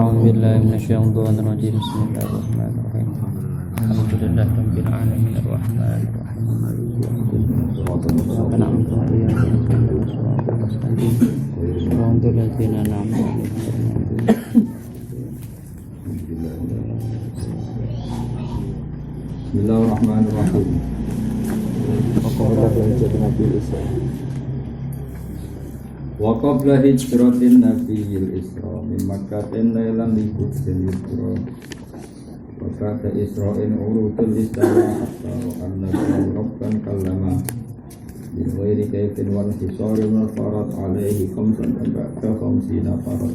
أعوذ بالله من الشيطان الرجيم بسم الله الرحمن الرحيم الحمد لله رب العالمين الرحمن الرحيم ربنا أنعمت عليهم صراط المستقيم صراط الذين أنعمت عليهم Bismillahirrahmanirrahim. Wa qabla hijratin nabiyil isra min makkatin lailan li qudsin yusra wa kata isra'in urutul istana hatta annabi rabban kallama bi ghairi kayfin wa hisarin wa farad alaihi khamsan ba'da khamsina farad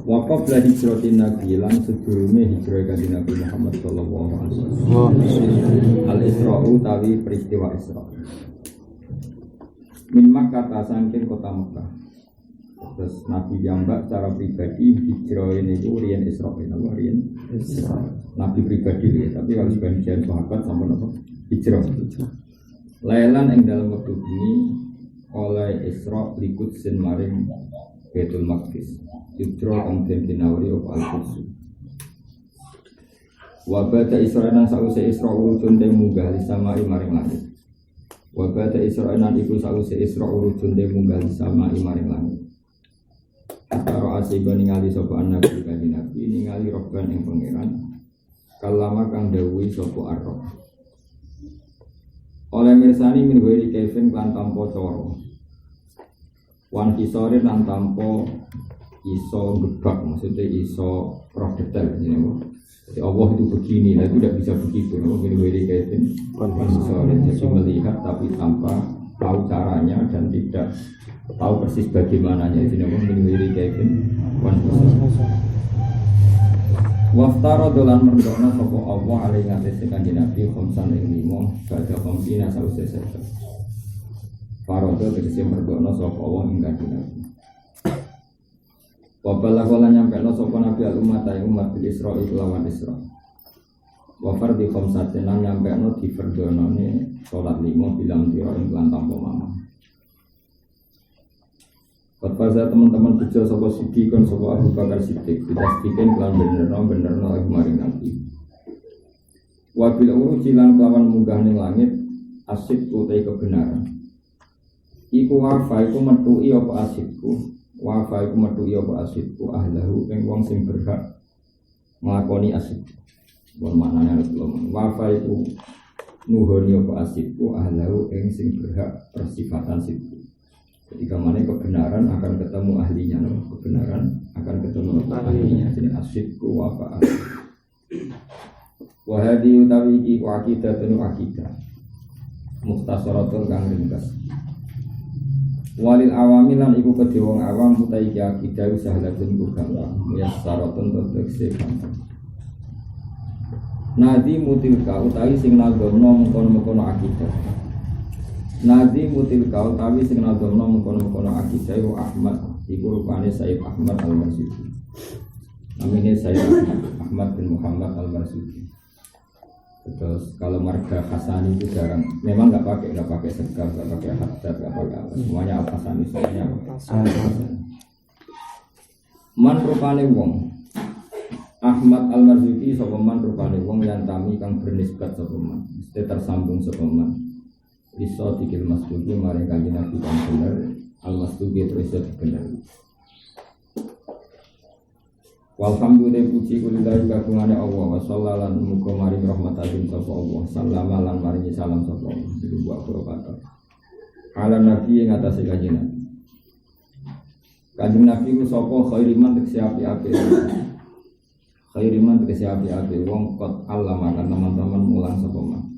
wa qabla hijratin nabi lan sebelumnya hijrah kanjeng Nabi Muhammad sallallahu alaihi wasallam al-isra'u tawi peristiwa isra min Makkah saking kota Makkah. Terus Nabi jambak secara pribadi hijrah ini itu riyen Isra Nabi pribadi ya, tapi kalau sebagian sahabat sampun apa? Hijrah. Lailan ing dalam waktu ini oleh Isra likut sin maring Baitul Maqdis. Hijrah kang den dinawari Al-Quds. Wa bata Isra nang sause Isra urutun te munggah sama maring langit. Wa bata Isra'ilan iku sause Isra urujun de munggah sama maring langit. Karo asiba ningali sapa nabi kanjeng Nabi ningali robban ing pangeran. Kalama kang dawuhi sapa Ar-Rabb. Oleh mirsani min wiri kevin lan tanpa cara. Wan kisore lan tanpa iso gebak, maksudnya iso roh detail jenenge. Jadi Allah itu begini, nah itu tidak bisa begitu. Mungkin beri kaitan konvensional, jadi melihat tapi tanpa tahu caranya dan tidak tahu persis bagaimananya. Jadi mungkin beri kaitan konvensional. Waftaro dolan merdona sopo Allah alaihi ngatasi kanjeng Nabi khamsan ing limo baca khamsina sause sesa. Farodo tegese merdona sopo Allah ing kanjeng Nabi. Wabala kala nyampe no sopo nabi al umat ay umat bil Isra lawan Isra. Wafar di khamsatenan nyampe no di perdono ne sholat limo bilang tiro ing lan tanpa mama. Pada teman-teman kecil sopo Siddiq kon sopo Abu Bakar Siddiq dipastikan kelan bener no aku maring nabi. Wabil uruji lan kelawan munggah ning langit asyik utai kebenaran. Iku wafa iku metui apa asyikku. Wafa iku metu ya apa asidku ahlahu ing wong sing berhak nglakoni asid. Bon maknane belum. Wafa iku nuhoni apa asidku ahlahu ing sing berhak persifatan sidku. Ketika mana kebenaran akan ketemu ahlinya, kebenaran akan ketemu ahlinya. Jadi asidku wafa. Wa hadi utawi iki aqidatun aqidah. Mukhtasaratun kang ringkas. Walil awamilan iku kedhe wong awam utawi iki akidah sahlatun ku gampang muyasaratun tegese gampang. Nadi mutilka utawi sing nadomno mengkono-mengkono akidah. Nadi mutilka utawi sing nadomno mengkono-mengkono akidah wa Ahmad iku rupane Sayyid Ahmad Al-Marsudi. Namanya Sayyid Ahmad bin Muhammad Al-Marsudi. Terus kalau marga Hasani itu jarang, memang nggak pakai segar, nggak pakai haddad, nggak pakai apa, semuanya Al-Hasani, semuanya man rupane wong Ahmad Al-Marzudi sapa man rupane wong yang tami kang bernisbat sapa man, mesti tersambung sapa man. Iso dikil masduki maring kanjeng Nabi kang bener, Al-Masduki terus bener. Walhamdulillah puji kulillahi kagungane Allah wa sallalan muga maring rahmatatin sapa Allah sallama lan maringi salam sapa Allah iku buat kata ala nabi ing atase kanjeng Nabi. Kanjeng Nabi ku sapa khairiman tegese api-api khairiman tegese api-api wong kot Allah makan teman-teman mulang sapa man.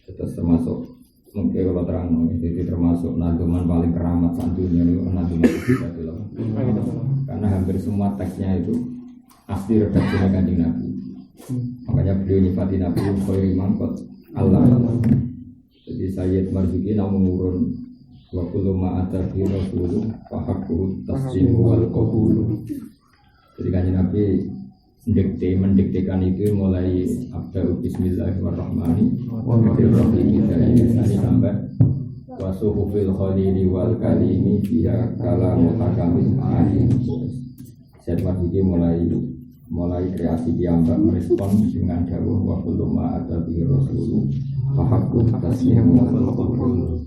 Terus termasuk mungkin kalau terang jadi termasuk naduman paling keramat santunya itu naduman kita dulu. Karena hampir semua teksnya itu asli redaksinya kanjeng Nabi. Makanya beliau nyifati Nabi khairiman kot Allah. Jadi Sayyid Marzuki namun urun wa kullu ma atafi rasul fa haqqu tasdiqu wal qabul. Jadi kanjeng Nabi mendiktekan itu mulai abda bismillahirrahmanirrahim dari sampai wa suhufil khalili wal kalimi fiha kalamu hakamin alim. Saya iki mulai kreasi piyambak merespon dengan dawuh wa kullu ma ada bi rasul wa haqqu taslimu wal qabul.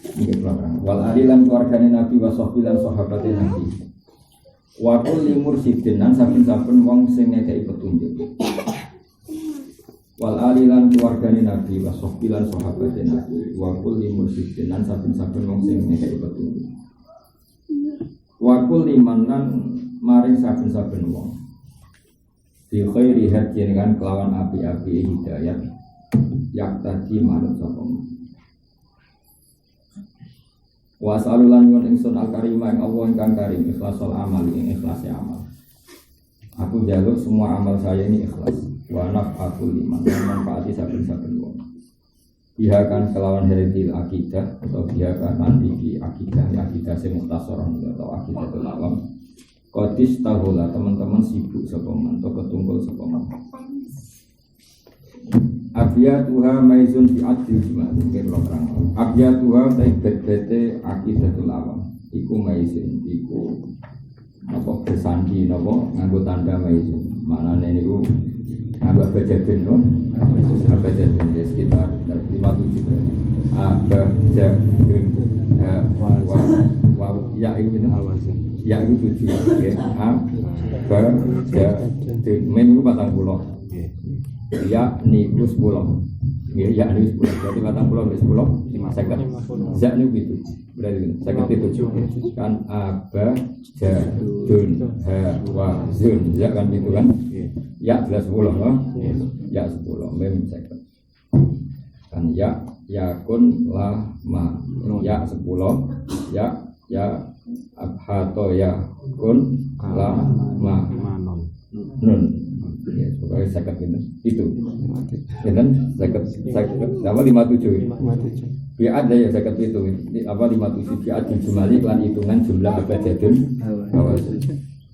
Ini belakang. Wal alilan keluargane Nabi wa sahbilan sahabate Nabi. Wa kulli mursyidin lan saben-saben wong sing ngekeki petunjuk. Wal alilan keluargane Nabi wa sahbilan sahabate Nabi. Wa kulli mursyidin lan saben-saben wong sing ngekeki petunjuk. Wa kulli manan maring saben-saben wong. Fi khairi hadin kan kelawan api-api hidayat yak tadi manut sapa. Wa salulan nyuwun ingsun al-karimah ing Allah ingkang karim ikhlasul amal ing ikhlase amal. Aku jaluk semua amal saya ini ikhlas. Wa naf'atul liman manfaati saben-saben wong. Bihakan kelawan heritil akidah atau bihakan nanti akidah sing mukhtasaran atau akidah awam. Qadis tahula teman-teman sibuk sapa man atau ketunggul sapa man. Abiyatuha maizun fi adil jumlah mungkin terang. Abiyatuha bete akidatul awam. Iku maizun, iku apa bersandi, apa nganggo tanda maizun. Maknane niku nganggo bejadun no. Bejadun sekitar 57. Abajadun wa ya ini awazin. Ya itu 7 nggih. Abajadun menu 40. Ya niku 10. Nggih, ya niku 10. Berarti 40 wis 10 50. Za niku gitu. Berarti 57 kan abajadun wa zun. Ya kan gitu kan? Ya jelas 10 loh. Ya 10 mem 50. Kan yakun lama. Ya 10 ya abhato ya kun lama nun. Ya, pokoknya zakat itu. Dan zakat apa 57. Biar ada ya zakat itu. Apa 57 biar dijumali lan hitungan jumlah abjadun.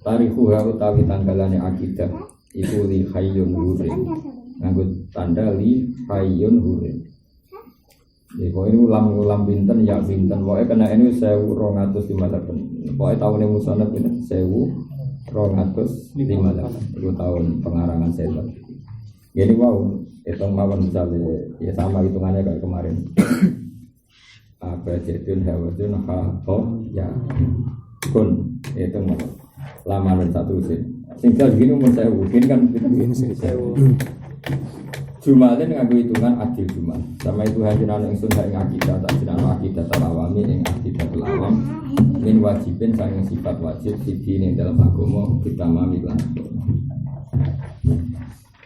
Tarikhu utawi tanggalane akidah iku li hayyun hurin. Nganggo tanda li hayyun hurin. Ya kok ini ulam binten ya binten. Pokoke kena ini 1258. Pokoke taune musonab ini 1258 itu tahun pengarangan setan. Jadi wow, hitung mawon misalnya ya sama hitungannya kayak kemarin. Apa jadun hawajun hato ya kun itu mawon. Lamaran satu sih. Singkat gini umur saya mungkin kan saya Jumalin nganggo hitungan adil jumal. Sama itu hadiran ingsun ing akidah tak jenenge akidah talawami ing akidah talawam min wajibin saking sifat wajib siji ning dalam agama kita mamilan.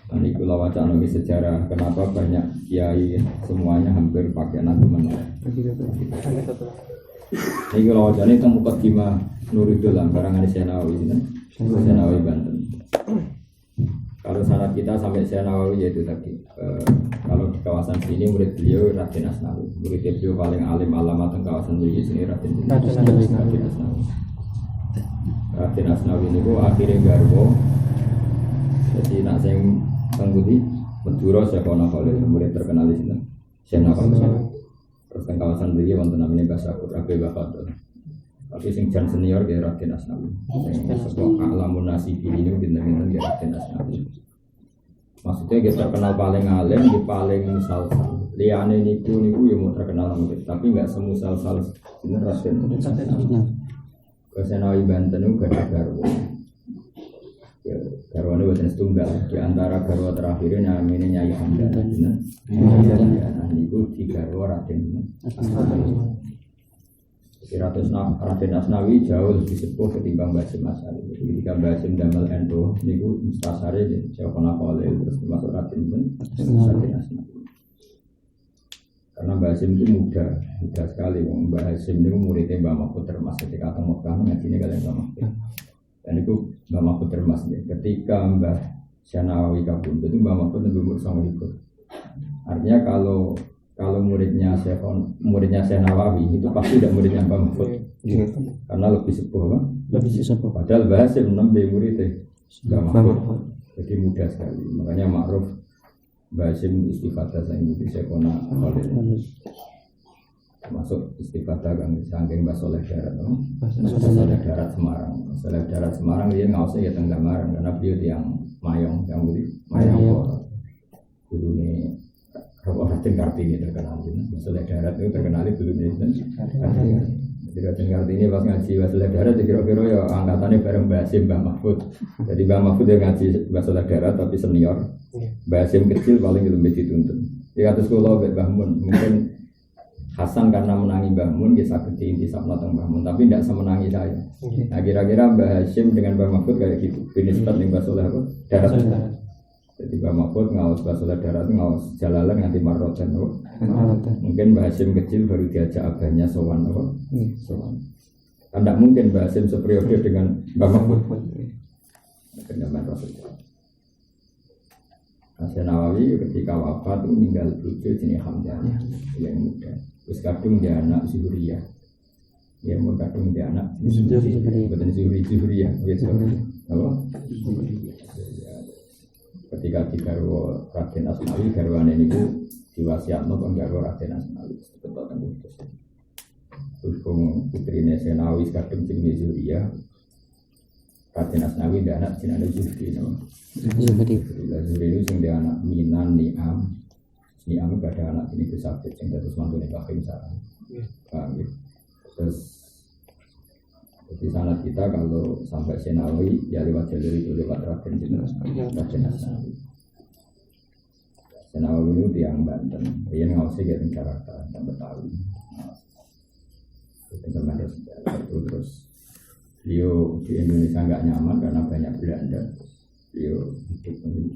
Dan itu wacana sejarah kenapa banyak kiai semuanya hampir pakai nazuman. Ini kalau wacana itu mukadimah Nuridul barangan Senawi ini. Senawi Banten. Kalau syarat kita sampai Senawi yaitu tadi kalau di kawasan sini murid beliau Raden Asnawi. Murid beliau paling alim alamat di kawasan sini Raden Asnawi. Raden Asnawi ini akhirnya garwo. Jadi nak sing tangguti Madura Syekhono Khalil murid terkenal di sini. Senawi. Terus di kawasan beliau wonten namanya Basakur Abe Bafatul. Tapi sing jan senior dia Raden Asnawi. Sebab alamun nasibi ini bintang-bintang dia Raden Asnawi. Maksudnya kita terkenal paling alim, di paling musal-sal. Liane niku ya mau terkenal murid, tapi nggak semusal-sal bener Raden Asnawi. Kesenawi Banten itu gak ada garwa. Garwa ini buatan setunggal. Di antara garwa terakhirnya namanya Nyai Hamdan. Nah niku di garwa Raden Asnawi. Raden Asnawi jauh lebih sepuh ketimbang Basim Asari. Ketika Basim damel endo, niku mustasari Syekhono Khalil terus masuk Raden Asnawi. Karena Basim itu muda sekali. Basim itu muridnya Mbah Mahfud Termas ketika ketemu Mekah ngajine kalian Mbah Mahfud. Dan itu Mbah Mahfud Termas ya. Ketika Mbah Senawi kabundut itu Mbah Mahfud lebih umur 9. Artinya kalau muridnya Syekh Nawawi itu pasti tidak muridnya Mbah Mahfud. Karena lebih sepuh kan? Lebih sepuh. Padahal Basim nembe muridnya Mbah Mahfud. Jadi muda sekali. Makanya ma'ruf Basim istifadah saya murid Syekhono Khalil. termasuk istifadah kang saking Mbah Soleh Darat, Soleh Darat Semarang. Soleh Darat Semarang dia ngaosnya ya tengah Semarang karena beliau yang Mayong, yang beli Mayong. Dulu ini Raden Kartini terkenal, Soleh Darat itu terkenal dulu nih. Jadi Raden Kartini pas ngaji Soleh Darat, kira-kira ya angkatannya bareng Mbah Hasyim, Mbah Mahfud. Jadi Mbah Mahfud yang ngaji Soleh Darat tapi senior, Mbah Hasyim kecil paling lebih dituntun. Ya atas sekolah Mbah Mun mungkin Hasan karena menangi Mbah Mun, dia sakit intisab nonton Mbah Mun, tapi tidak semenangi saya. Nah kira-kira Mbah Hasyim dengan Mbah Mahfud kayak gitu, binisbat dengan Mbah Soleh apa? Darat. Jadi Mbah Mahfud ngawas Mbah Soleh Darat, ngawas Jalalan nganti Marroten apa? Mungkin Mbah Hasyim kecil baru diajak abahnya sowan apa? Sowan. Tidak mungkin Mbah Hasyim seperiode dengan Mbah Mahfud. Kenyaman Rasulullah. Hasan Nawawi ketika wafat itu meninggal bucu jenis Hamzah yang muda. Terus kadung dia anak Zuhriyah. Ya mau kadung dia anak Zuhriyah. Bukan Zuhriyah. Apa? Ketika digarwa Raden Asnawi, garwane niku diwasiatno kanggo garwa Raden Asnawi. Betul kan putus. Berhubung putrine Senawi kadung jenenge Zuhriyah. Raden Asnawi dia anak jenenge Zuhriyah. Zuhriyah itu sing dia anak Minan Niam. Niam itu ada anak ini Besabit yang terus mantune Bakhim Sarang. Paham ya? Terus di sana kita kalau sampai Senawi ya lewat jalur itu lewat Raden Asnawi. Senawi itu tiang Banten. Dia ngawasi dia Jakarta dan Betawi. Terus beliau di Indonesia nggak nyaman karena banyak Belanda. Beliau hidup di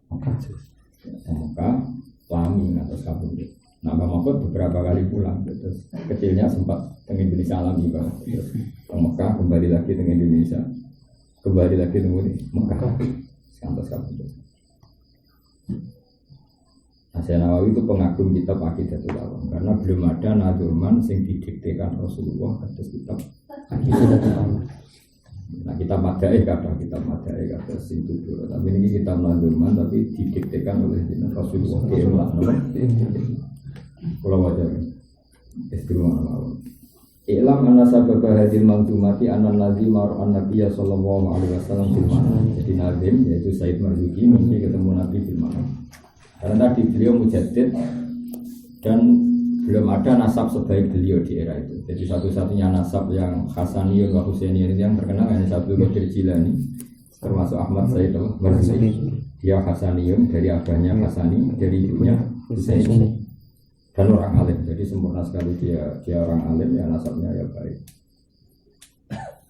Mekah, Lami atau Kabul. Nah, Mbah Mahfud beberapa kali pulang, terus kecilnya sempat ke Indonesia alami banget. Terus ke Mekah, kembali lagi ke Indonesia, kembali lagi ke Mekah, sampai Kabul. Hasan Nawawi itu pengagum kitab Aqidatul Awam karena belum ada nazuman yang didiktekan Rasulullah atas kitab Aqidatul Awam. Nah kita madai kata situ dulu, tapi ini kita nazuman tapi didiktekan oleh Rasulullah. Kalau wajar, istimewa. Ilam anna sabab hadil manzumati anna nazim mar'an nabiyya sallallahu alaihi wasallam fil manam. Jadi nazim yaitu Said Marzuki mesti ketemu Nabi fil manam. Karena tadi beliau mujaddid dan belum ada nasab sebaik beliau di era itu. Jadi satu-satunya nasab yang Hasaniyun wa Husainiyun yang terkenal hanya Abdul Qadir Jilani, termasuk Ahmad Said Marzuki. Dia Hasaniyun dari abahnya Hasani, dari ibunya Husaini. Dan orang alim, jadi sempurna sekali dia orang alim, ya nasabnya ya baik.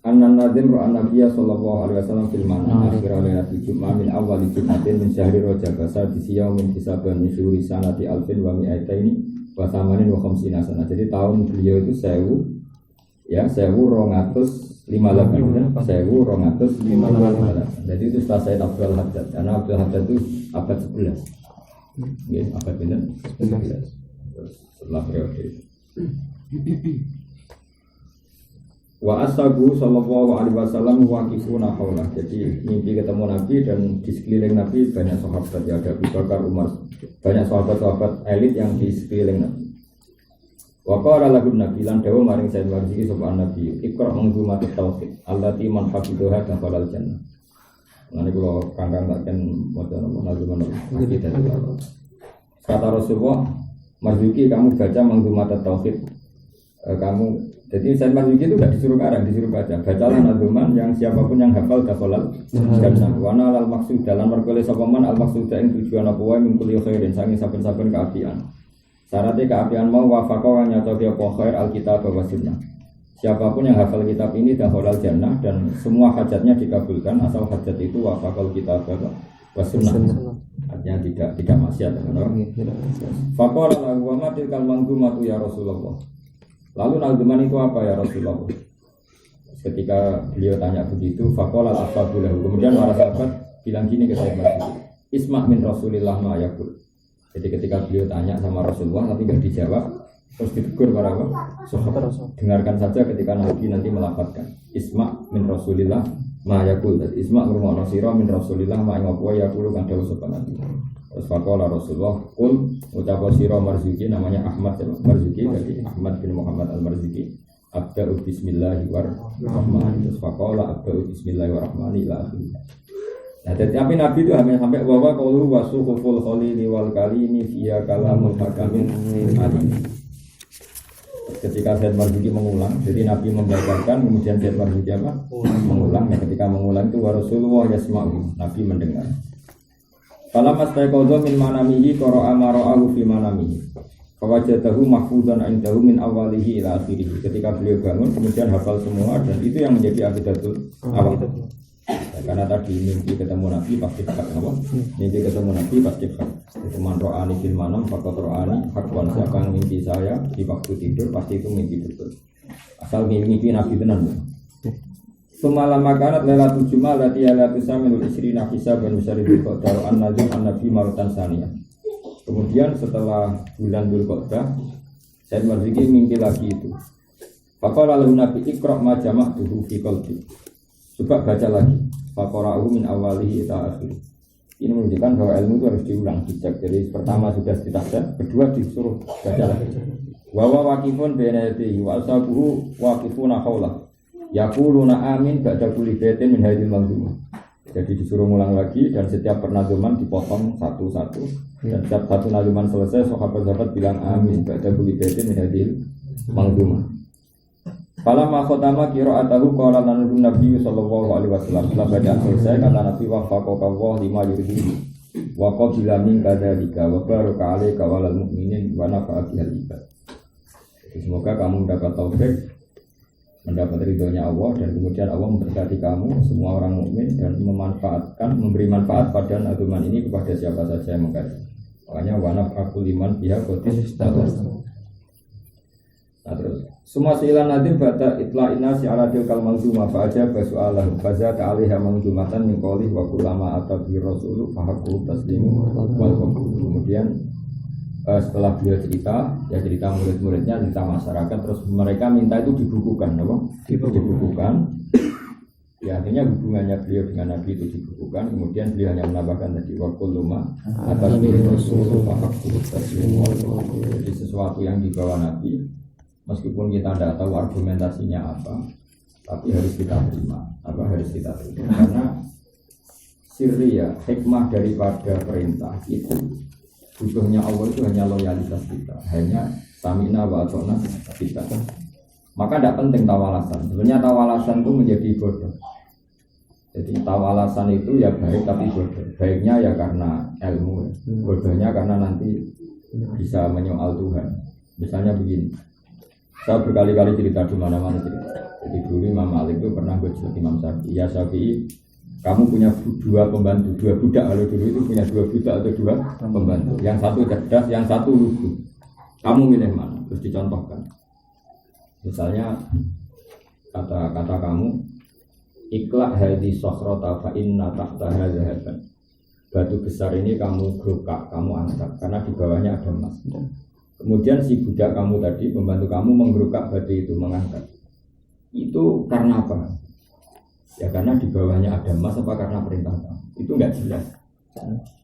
An-Nan Nadim Ru'an Nabiya sallallahu alaihi wasallam fil manam akhir lailatul Jum'ah min awal Jum'atin min syahri Rajab sadisi yaumin hisaban min syuhuri sanati alfin wa mi'ataini wa thamanin wa khamsina sana. Jadi tahun beliau itu 1258 Jadi itu setelah Sayyid Abdul Haddad. Karena Abdul Haddad itu abad 11. Ya, abad 11. Setelah periode itu. Wa ashabu sallallahu alaihi wasallam waqifuna haulah. Jadi mimpi ketemu Nabi dan di sekeliling Nabi banyak sahabat, ya ada Abu Bakar, Umar, banyak sahabat-sahabat elit yang di sekeliling Nabi. Wa qala lahu Nabi lan dawu maring Sayyid Marzuki sapa Nabi, "Iqra manzumat tauhid allati man hafidhaha dakhala al-jannah." Lan kula kangkang takken maca nazuman Nabi. Kata Rasulullah, Marzuki kamu baca manzumat tauhid. Jadi Sayyid Marzuki itu tidak disuruh karang, disuruh baca. Bacalah nazuman yang siapapun yang hafal dakhalal jannah. Wa nal maksud dalam perkara sapa man al maksud ing tujuan apa wae min kulli khairin saking saben-saben kaapian. Syaratnya keapian mau wafaqah nyocoki apa khair alkitab wa sunnah. Siapapun yang hafal kitab ini dakhalal jannah dan semua hajatnya dikabulkan asal hajat itu wafaqal kitab wa sunnah. Artinya tidak maksiat kan. Faqala lahu wa ma tilkal manzumatu ya Rasulullah. Lalu nazuman itu apa ya Rasulullah? Ketika beliau tanya begitu, faqala ashabu lahu. Kemudian para sahabat bilang gini ke Sayyid Marzuki, "Isma' min Rasulillah ma yaqul." Jadi ketika beliau tanya sama Rasulullah tapi tidak dijawab, terus ditegur para sahabat. Dengarkan saja ketika Nabi nanti melafadzkan, "Isma' min Rasulillah ma yaqul." Isma' ngrungokno sira min Rasulillah ma yaqul yaqulu kang dawuh sapa Nabi. Terus faqala Rasulullah kul ucapa sira Marzuki namanya Ahmad Marzuki jadi Ahmad bin Muhammad Al-Marzuki abda'u bismillahirrahmanirrahim. Terus faqala abda'u bismillahirrahmanirrahim ila akhir. Nah, tapi Nabi itu hanya sampai bahwa qaulu wasuhuful khalili wal kalimi fiya kalamul hakamin alim. Ketika Sayyid Marzuki mengulang, jadi Nabi membacakan, kemudian Sayyid Marzuki apa? Mengulang. Ya, ketika mengulang itu wa Rasulullah yasma'u, Nabi mendengar. Falam astaiqadha min manamihi qara'a ma ra'ahu fi manamihi. Fawajadahu mahfuzan 'indahu min awalihi ila akhirih. Ketika beliau bangun kemudian hafal semua dan itu yang menjadi aqidatul awam. Ya, karena tadi mimpi ketemu Nabi pasti hak apa? Mimpi ketemu Nabi pasti hak. Itu man ra'ani fil manam faqad ra'ani hakwan. Siapa yang mimpi saya di waktu tidur pasti itu mimpi betul. Asal mimpi Nabi tenan. Semalam makanat lailatul jumal lati ala tusamil isrina hisaban bisyaril qadar an-nazim an-nabi maratan saniyah. Kemudian setelah bulan Dzulqa'dah Sayyid Marzuki mimpi lagi itu. Faqala lahu nabi iqra ma jama'tuhu fi qalbi. Coba baca lagi. Faqara'uhu min awalihi ila akhir. Ini menunjukkan bahwa ilmu itu harus diulang, dicek. Jadi pertama sudah ditafsir, kedua disuruh baca lagi. Wa waqifun baina yadayhi wa ashabuhu waqifuna haulah. Yaquluna amin ba'da kulli baitin min hadhil manzumah. Jadi disuruh ulang lagi dan setiap pernazuman dipotong satu-satu dan setiap satu nazuman selesai sahabat-sahabat bilang amin ba'da kulli baitin min hadhil manzumah. Falamma khatama qira'atahu qala Nabi sallallahu alaihi wasallam setelah bacaan selesai kata Nabi wafaqaka Allah lima yuridu wa qabila min kadzalika wa baraka 'alaika wa lil mu'minin wa nafa'a bihal ibad. Semoga kamu mendapat taufik, mendapat ridhonya Allah dan kemudian Allah memberkati kamu semua orang mukmin dan memberi manfaat pada agama ini kepada siapa saja yang mengkaji. Makanya wanaf aku liman pihak kotis status. Nah terus semua silan nadim bata itla inasi ala tilkal manzumah fa aja basu'alah faza ta'aliha manzumatan min qawlih wa kullama atabi rasulu fahaku taslimu wal qabul. Kemudian setelah beliau cerita murid-muridnya, cerita masyarakat, terus mereka minta itu dibukukan, apa? Dibukukan. Ya artinya hubungannya beliau dengan Nabi itu dibukukan. Kemudian beliau hanya menambahkan tadi wakul luma atas Rasul fahaku taslimu wal qabul. Jadi sesuatu yang dibawa Nabi, meskipun kita tidak tahu argumentasinya apa, tapi harus kita terima. Harus kita terima karena sirri ya hikmah daripada perintah itu. Butuhnya Allah itu hanya loyalitas kita, hanya samina wa atona kita. Maka tidak penting tawalasan. Sebenarnya tawalasan itu menjadi bodoh. Jadi tawalasan itu ya baik tapi bodoh. Baiknya ya karena ilmu, bodohnya karena nanti bisa menyoal Tuhan. Misalnya begini, saya berkali-kali cerita di mana-mana cerita. Jadi dulu Imam Malik itu pernah bercerita Imam Syafi'i. Ya Syafi'i, kamu punya dua pembantu, dua budak. Kalau dulu itu punya dua budak atau dua pembantu. Yang satu cerdas, yang satu lugu. Kamu milih mana? Terus dicontohkan. Misalnya kata kamu, ikhla hadhi sokhrota fa inna tahtaha zahaban. Batu besar ini kamu gerukak, kamu angkat karena di bawahnya ada emas. Kemudian si budak kamu tadi, pembantu kamu menggerukak batu itu, mengangkat. Itu karena apa? Ya karena di bawahnya ada emas apa karena perintah kamu? Itu enggak jelas.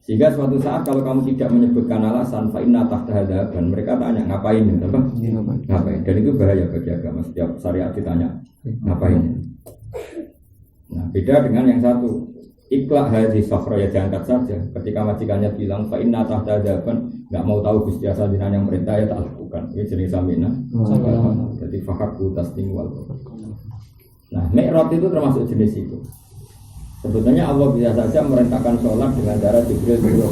Sehingga suatu saat kalau kamu tidak menyebutkan alasan fa inna tahtaha zahaban, mereka tanya ngapain itu, apa? Ngapain? Dan itu bahaya bagi agama. Setiap syariat ditanya ngapain. Nah, beda dengan yang satu. Ikhla hadhi sakhra ya diangkat saja. Ketika majikannya bilang fa inna tahtaha zahaban, enggak mau tahu Gusti Allah yang perintah ya tak lakukan. Ini jenis samina. Jadi fahaku taslim wal qabul. Nah, mi'raj itu termasuk jenis itu. Sebetulnya Allah bisa saja merintahkan sholat dengan cara Jibril turun,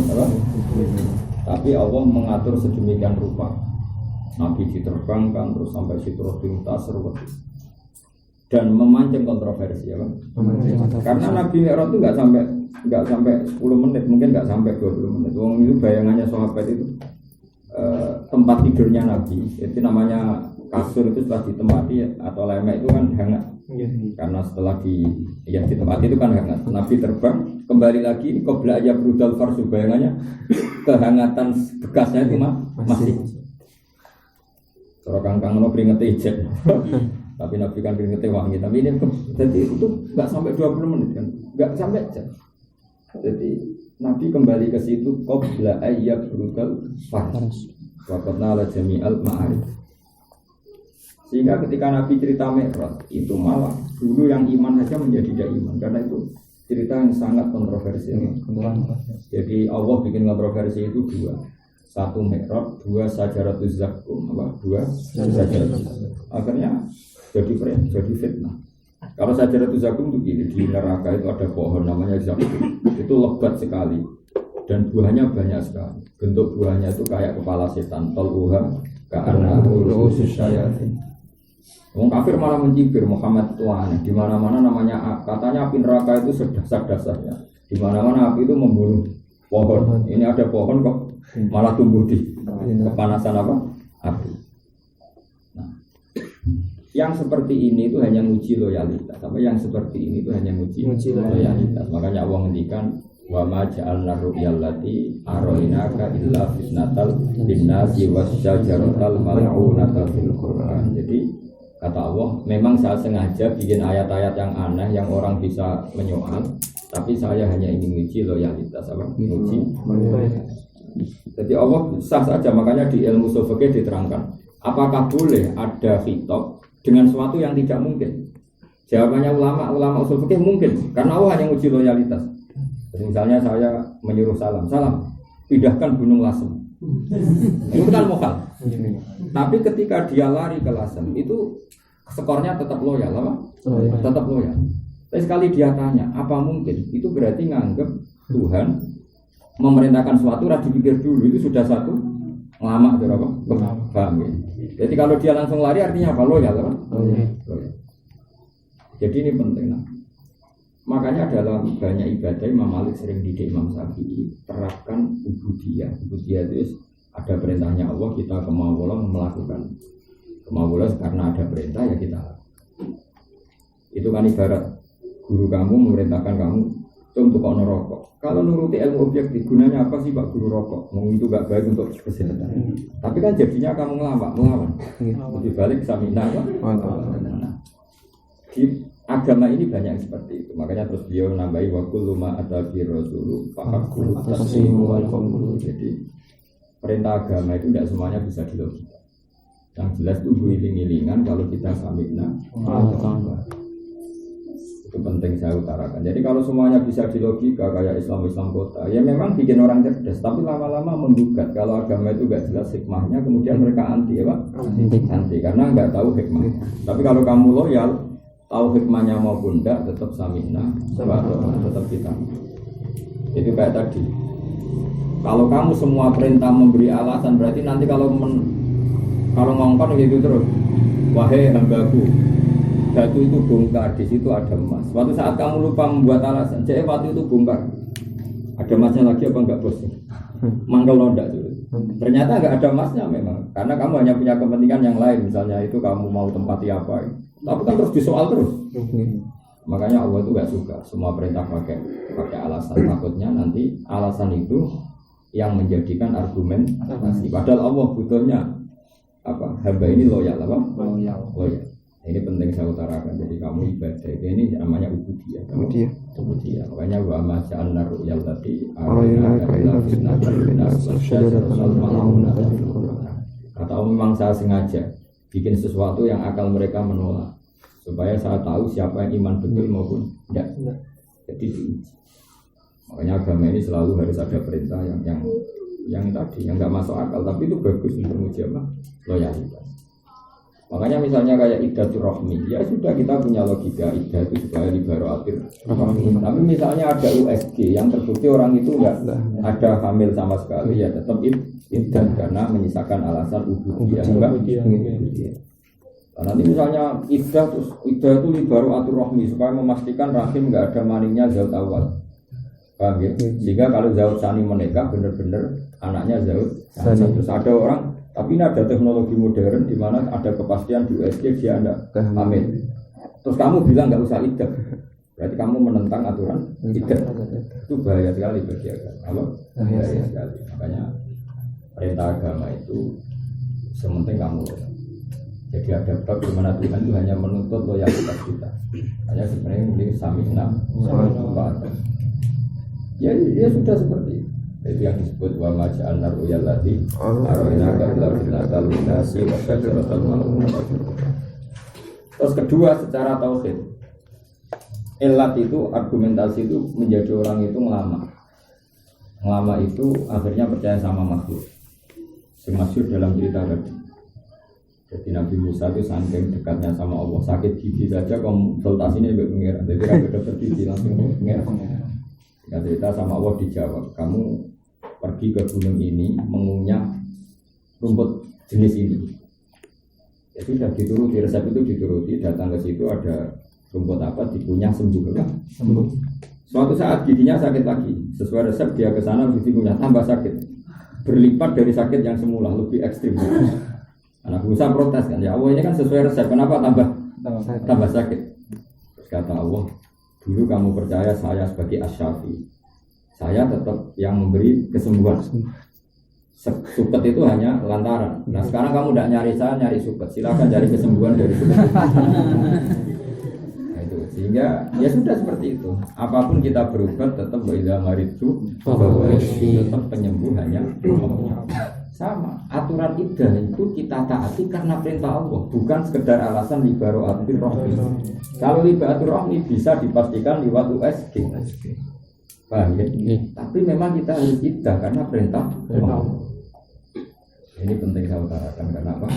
tapi Allah mengatur sedemikian rupa. Nabi diterbangkan terus sampai Sidratul Muntaha dan memancing kontroversi, ya, karena Nabi Mi'raj itu nggak sampai 10 menit, mungkin nggak sampai 20 menit. Wong itu bayangannya sahabat itu tempat tidurnya Nabi, itu namanya kasur itu setelah ditempati atau lemek itu kan hangat. Karena setelah di tempat itu kan hangat. Nabi terbang kembali lagi qabla ya brudal farsu, bayangannya kehangatan bekasnya itu masih. Kalau kangkang no keringet ijek. Tapi Nabi kan keringet wangi. Tapi ini jadi itu enggak sampai 20 menit kan. Enggak sampai jam. Jadi Nabi kembali ke situ qabla ayyab brutal faras. Waqatna ala jami'al ma'arif. Sehingga ketika Nabi cerita Mi'raj itu malah dulu yang iman saja menjadi tidak iman karena itu cerita yang sangat kontroversial. Jadi Allah bikin kontroversi itu dua. Satu Mi'raj, dua Sajaratuz Zakum, dua Sajaratuz. Akhirnya jadi fitnah. Kalau Sajaratuz Zakum itu gini, di neraka itu ada pohon namanya zakum. Itu lebat sekali dan buahnya banyak sekali. Bentuk buahnya itu kayak kepala setan, tol'uha ka'anna ru'usus syayatin. Orang kafir malah mencibir Muhammad itu aneh. Di mana-mana namanya katanya api neraka itu sedasar-dasarnya. Di mana-mana api itu membunuh pohon. Ini ada pohon kok malah tumbuh di kepanasan apa? Api. Nah, yang seperti ini itu hanya nguji loyalitas. Apa yang seperti ini itu hanya nguji loyalitas. Makanya Allah ngendikan wa ma ja'alna ru'yal lati arainaka illa fitnatal linnasi wasyajaratal mal'unata fil Qur'an. Jadi kata Allah, memang saya sengaja bikin ayat-ayat yang aneh yang orang bisa menyoal, tapi saya hanya ingin uji loyalitas, uji. Jadi Allah sah saja, makanya di ilmu ushul fikih diterangkan, apakah boleh ada khitab dengan sesuatu yang tidak mungkin? Jawabannya ulama ushul fikih mungkin, karena Allah hanya uji loyalitas. Jadi misalnya saya menyuruh salam, pindahkan gunung Lasem. Itu kan mokal. Tapi ketika dia lari ke Lasem itu skornya tetap loyal, tetap loyal. Tapi sekali dia tanya, apa mungkin? Itu berarti nganggep Tuhan memerintahkan sesuatu, harus dipikir dulu. Itu sudah satu lama, paham ya? Jadi kalau dia langsung lari artinya apa? Loyal, loyal. Jadi ini penting. Makanya dalam banyak ibadah Imam Malik sering didik Imam Syafi'i terapkan ubudiyah. Ubudiyah itu ada perintahnya Allah, kita kemauan melakukan. Kemauan karena ada perintah ya kita. Itu kan ibarat guru kamu memerintahkan kamu untuk kok rokok. Kalau nuruti ilmu objektif gunanya apa sih Pak guru rokok? Itu gak baik untuk kesehatan. Tapi kan jadinya kamu melawan. Lebih balik samina apa? Di agama ini banyak seperti itu. Makanya terus beliau nambahi wa kullu ma atabi rasulu faqul taslimu wal qabul. Jadi perintah agama itu tidak semuanya bisa dilogika. Yang jelas itu giling-gilingan kalau kita samikna. Itu penting saya utarakan. Jadi kalau semuanya bisa dilogika kayak Islam kota, ya memang bikin orang cerdas. Tapi lama-lama menggugat. Kalau agama itu nggak jelas hikmahnya, kemudian mereka anti, ya Pak? Anti karena nggak tahu hikmahnya. Tapi kalau kamu loyal, tahu hikmahnya maupun tidak, tetap samikna, tetap kita. Itu kayak tadi. Kalau kamu semua perintah memberi alasan, berarti nanti kalau ngongkon gitu terus, wahai hambaku, batu itu bongkar, di situ ada emas. Suatu saat kamu lupa membuat alasan, jadi batu itu bongkar, ada emasnya lagi apa enggak bos? Mangkel nondak dulu. Ternyata enggak ada emasnya memang, karena kamu hanya punya kepentingan yang lain, misalnya itu kamu mau tempati apa. Tapi kan terus disoal terus. Makanya Allah itu enggak suka semua perintah pakai alasan. Takutnya nanti alasan itu yang menjadikan argumen. Padahal Allah butuhnya apa? Hamba ini loyal apa? Loyal. Ini penting saya utarakan. Jadi kamu ibadah ini namanya ubudiyah. Ubudiyah. Makanya wa ma ja'alna ru'yal lati kata Allah, memang saya sengaja bikin sesuatu yang akal mereka menolak supaya saya tahu siapa yang iman betul maupun tidak. Jadi makanya agama ini selalu harus ada perintah yang tadi yang nggak masuk akal, tapi itu bagus untuk menguji apa? Loyalitas. Makanya misalnya kayak iddatul rohmi, ya sudah kita punya logika iddah itu supaya libaroatir. Tapi misalnya ada USG yang terbukti orang itu nggak ada hamil sama sekali, ya tetap iddah karena menyisakan alasan ubudiyah. Nah, nanti misalnya iddah itu libaroatir rohmi supaya memastikan rahim nggak ada maninya zaut awal. Paham ya? Sehingga kalau zaut sani menikah benar-benar anaknya zaut sani. Terus ada orang, tapi ini ada teknologi modern di mana ada kepastian di USG dia ada hamil. Terus kamu bilang nggak usah iddah, berarti kamu menentang aturan iddah. Itu bahaya sekali bagi agama. Bahaya sekali. Makanya perintah agama itu sementing kamu. Jadi ada bab di mana Tuhan itu hanya menuntut loyalitas kita. Hanya sebenarnya mending samina. Ya sudah seperti itu. Itu yang disebut wa ma ja'alna ru'yallati arina qabla fitnatal linasi wa syajaratal mal'unah. Terus kedua secara tauhid. Ilat itu argumentasi itu menjadi orang itu ngelama. Ngelama itu akhirnya percaya sama makhluk. Semasyhur dalam cerita tadi. Jadi Nabi Musa itu saking dekatnya sama Allah, sakit gigi saja konsultasinya juga pengira. Jadi rakyat dokter gigi langsung pengira. Jika cerita sama Allah dijawab, kamu pergi ke gunung ini mengunyah rumput jenis ini. Jadi sudah dituruti, resep itu dituruti, datang ke situ ada rumput apa dikunyah sembuh kan? Sembuh. Suatu saat giginya sakit lagi, sesuai resep dia ke sana gigi kunyah tambah sakit, berlipat dari sakit yang semula, lebih ekstrim. Anak Musa protes kan, ya Allah ini kan sesuai resep, kenapa tambah sakit? Terus kata Allah, dulu kamu percaya saya sebagai Asy-Syafi, saya tetap yang memberi kesembuhan. Suket itu hanya lantaran. Nah sekarang kamu tidak nyari saya, nyari suket, silakan cari kesembuhan dari suket. Nah itu sehingga ya sudah seperti itu. Apapun kita berobat tetap wa'idha maritu tetap penyembuhannya sama. Aturan iddah itu kita taati karena perintah Allah, bukan sekedar alasan libaroatir rohmi. Kalau libaroatir rohmi bisa dipastikan lewat USG. Paham ya? Tapi memang kita harus iddah karena perintah Allah. Ini penting saya utarakan karena apa?